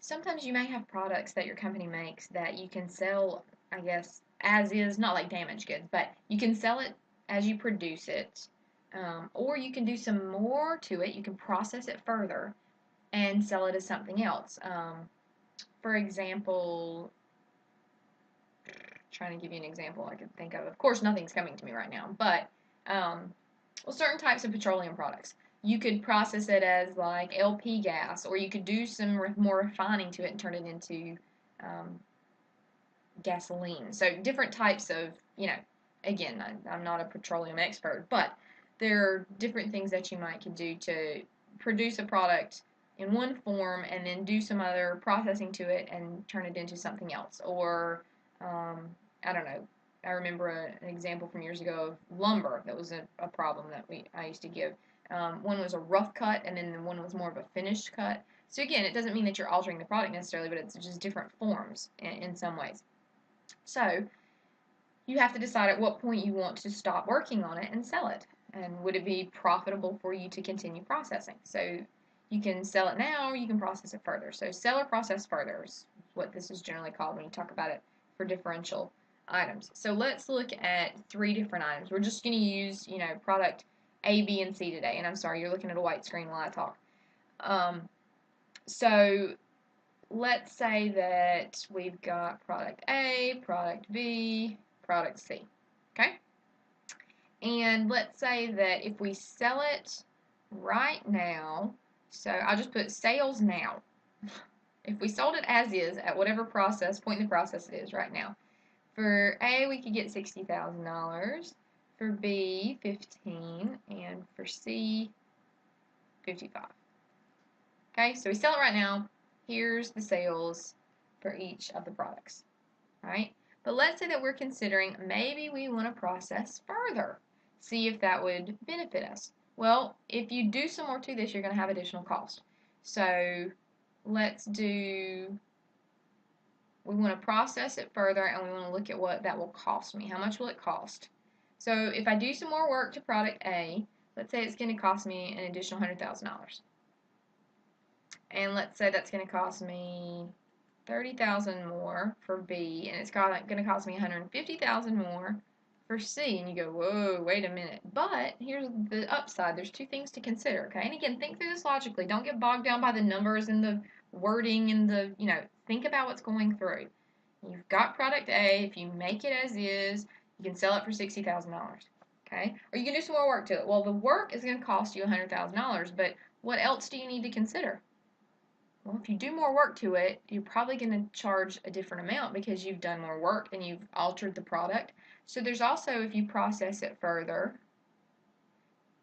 sometimes you may have products that your company makes that you can sell, I guess, as is, not like damaged goods, but you can sell it as you produce it, or you can do some more to it. You can process it further and sell it as something else. For example, trying to give you an example I could think of. Of course, nothing's coming to me right now, but well, certain types of petroleum products. You could process it as like LP gas, or you could do some more refining to it and turn it into um, gasoline. So different types of, again, I'm not a petroleum expert, but there are different things that you might could do to produce a product in one form and then do some other processing to it and turn it into something else. Or, um, I don't know. I remember an example from years ago of lumber that was a problem that I used to give. One was a rough cut, and then the one was more of a finished cut. So again, it doesn't mean that you're altering the product necessarily, but it's just different forms in some ways. So you have to decide at what point you want to stop working on it and sell it. And would it be profitable for you to continue processing? So you can sell it now or you can process it further. So sell or process further is what this is generally called when you talk about it for differential items. So let's look at 3 different items. We're just going to use, product A, B, and C today. And I'm sorry, you're looking at a white screen while I talk. So let's say that we've got product A, product B, product C. Okay? And let's say that if we sell it right now, so I'll just put sales now. If we sold it as is at whatever point in the process it is right now, for A we could get $60,000, for B 15, and for C 55. Okay, so we sell it right now. Here's the sales for each of the products. Right? But let's say that we're considering maybe we want to process further, see if that would benefit us. Well, if you do some more to this, you're going to have additional cost. So let's do, we want to process it further and we want to look at what that will cost me. How much will it cost? So if I do some more work to product A, let's say it's going to cost me an additional $100,000. And let's say that's going to cost me 30,000 more for B, and it's going to cost me 150,000 more for C. And you go, whoa, wait a minute. But here's the upside. There's 2 things to consider, okay? And again, think through this logically. Don't get bogged down by the numbers and the wording and think about what's going through. You've got product A. If you make it as is, you can sell it for $60,000, okay? Or you can do some more work to it. Well, the work is going to cost you $100,000, but what else do you need to consider? Well, if you do more work to it, you're probably going to charge a different amount because you've done more work and you've altered the product. So there's also, if you process it further,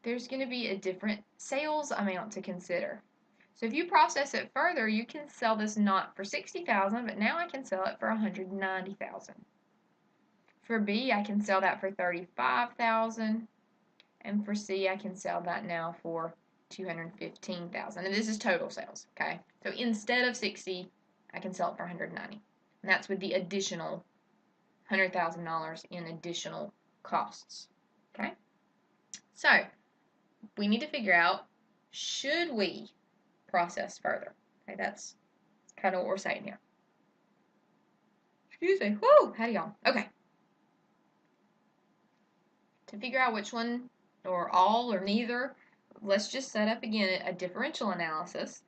there's going to be a different sales amount to consider. So if you process it further, you can sell this not for $60,000, but now I can sell it for $190,000. For B, I can sell that for $35,000, and for C, I can sell that now for $215,000. And this is total sales, okay? So instead of 60, I can sell it for 190. And that's with the additional $100,000 in additional costs, okay? So we need to figure out, should we process further? Okay, that's kind of what we're saying here. Excuse me. Whoo! Howdy y'all. Okay. To figure out which one, or all, or neither, let's just set up again a differential analysis,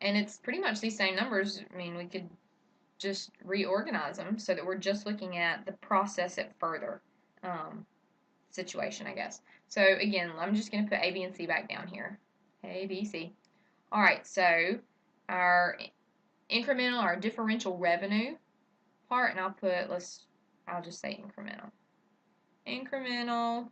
and it's pretty much these same numbers. I mean, we could just reorganize them so that we're just looking at the process it further situation, I guess. So again, I'm just going to put A, B, and C back down here. A, B, C. All right, so our incremental, our differential revenue part, and I'll just say incremental. Incremental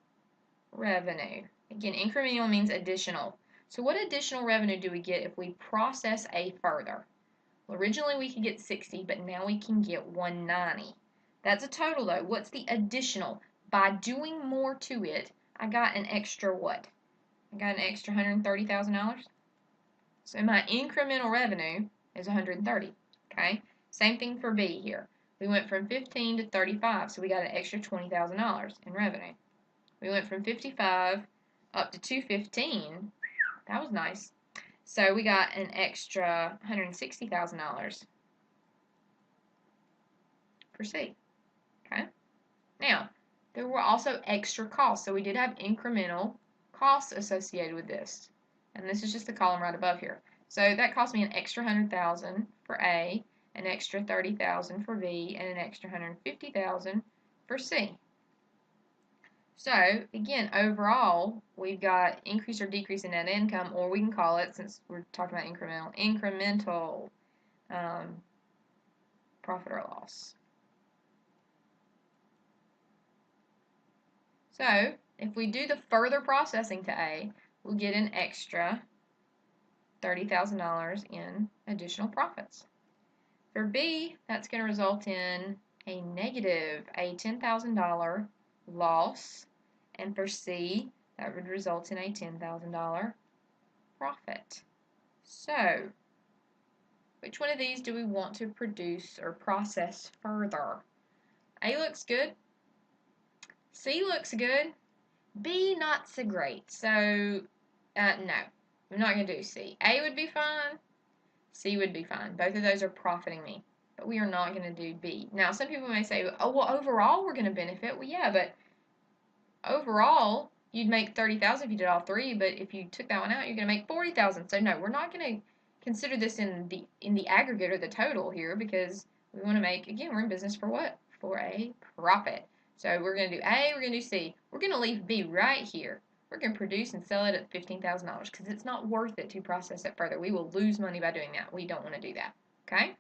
revenue. Again, incremental means additional. So what additional revenue do we get if we process A further? Well, originally we could get 60, but now we can get 190. That's a total though. What's the additional? By doing more to it, I got an extra what? I got an extra $130,000. So my incremental revenue is 130. Okay? Same thing for B here. We went from 15 to 35, so we got an extra $20,000 in revenue. We went from 55 up to 215. That was nice. So we got an extra $160,000 for C. Okay. Now, there were also extra costs. So we did have incremental costs associated with this. And this is just the column right above here. So that cost me an extra $100,000 for A, an extra $30,000 for B, and an extra $150,000 for C. So again, overall, we've got increase or decrease in net income, or we can call it, since we're talking about incremental profit or loss. So if we do the further processing to A, we'll get an extra $30,000 in additional profits. For B, that's going to result in a negative, a $10,000 loss. And for C, that would result in a $10,000 profit. So, which one of these do we want to produce or process further? A looks good. C looks good. B, not so great. So, no. I'm not going to do C. A would be fine. C would be fine. Both of those are profiting me. But we are not going to do B. Now, some people may say, oh, well, overall we're going to benefit. Well, yeah, but overall you'd make $30,000 if you did all three, but if you took that one out, you're going to make $40,000. So no, we're not going to consider this in the aggregate or the total here, because we want to make, again, we're in business for what? For a profit. So we're going to do A, we're going to do C. We're going to leave B right here. We're going to produce and sell it at $15,000 because it's not worth it to process it further. We will lose money by doing that. We don't want to do that. Okay?